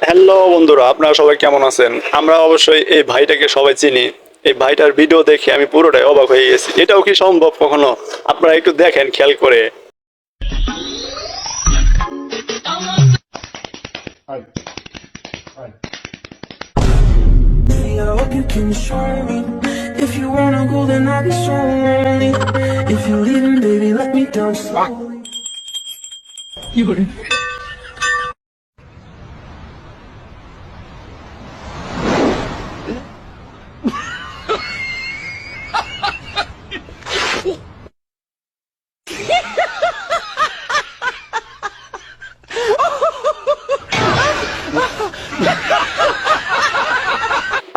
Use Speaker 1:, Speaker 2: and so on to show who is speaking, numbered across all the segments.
Speaker 1: Hello বন্ধুরা, আপনারা সবাই কেমন আছেন? আমরা অবশ্যই এই ভাইটাকে সবাই চিনি। এই ভাইটার ভিডিও দেখে আমি পুরোটাই অবাক হয়ে গেছি। এটাও কি সম্ভব কখনো? আপনারা একটু দেখেন খেয়াল করে।
Speaker 2: If you wanna go, then I'll be so lonely. If you're leaving, baby, let me down slowly.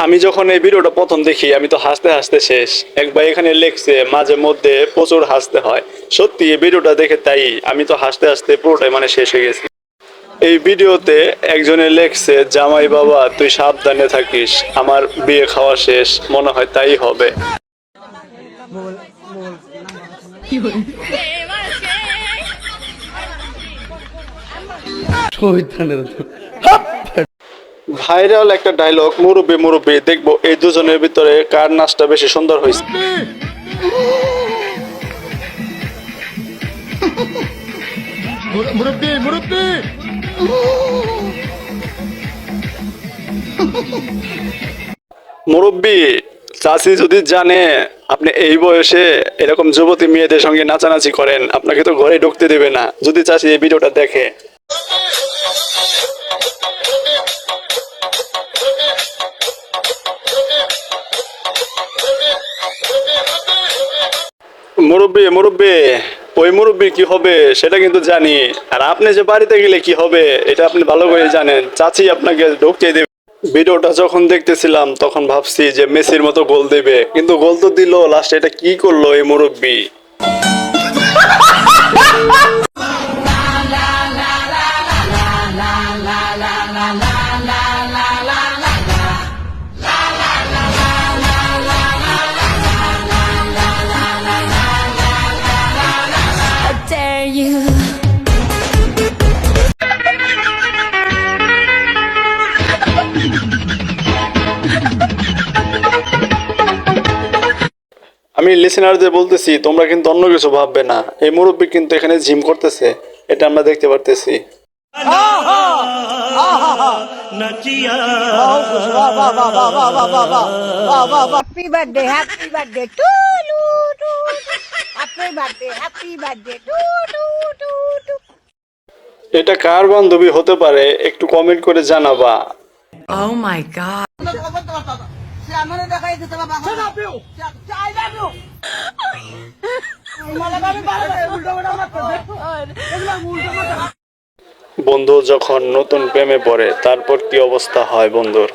Speaker 1: আমি যখন এই ভিডিওটা প্রথম দেখি আমি তো হাসতে হাসতে শেষ। এক ভাই এখানে লেখছে মাঝে মধ্যে প্রচুর হাসতে হয়। সত্যি এই ভিডিওটা দেখে তাই আমি তো হাসতে হাসতে পুরোটাই শেষ হয়ে গেছি। এই ভিডিওতে একজনে লেখছে, জামাই বাবা তুই সাবধানে থাকিস, আমার বিয়ে খাওয়া শেষ, মনে হয় তাই হবে। ভাইরাল একটা ডায়লগ, মুরব্বি মুরব্বি, দেখবো এই দুজনের ভিতরে কার নাচটা বেশি সুন্দর হয়েছে। মুরব্বি চাচি যদি জানে আপনি এই বয়সে এরকম যুবতী মেয়েদের সঙ্গে নাচানাচি করেন, আপনাকে তো ঘরে ঢুকতে দেবে না যদি চাচি এই ভিডিওটা দেখে। মুরব্বি মুরব্বি, ওই মুরব্বি কি হবে সেটা কিন্তু জানি, আর আপনি যে বাড়িতে গেলে কি হবে এটা আপনি ভালো করে জানেন। চাচি আপনাকে ঢুকতে দেবে। ভিডিওটা যখন দেখতেছিলাম তখন ভাবছি যে মেসির মতো গোল দেবে, কিন্তু গোল তো দিল, লাস্টে এটা কি করলো এই মুরব্বি।
Speaker 3: Dare you?
Speaker 1: আমি লিসেনারদের বলতেছি, তোমরা কিন্তু অন্য কিছু ভাববে না। এই মুরব্বি কিন্তু এখানে জিম করতেছে, এটা আমরা দেখতে পারতেছি।
Speaker 4: Happy birthday to you. Happy birthday to you.
Speaker 1: এটা কার বান্ধবী হতে পারে একটু কমেন্ট করে জানাবা।
Speaker 3: Oh my god.
Speaker 1: বন্ধু যখন নতুন প্রেমে পড়ে তারপর কি অবস্থা হয় বন্ধুর।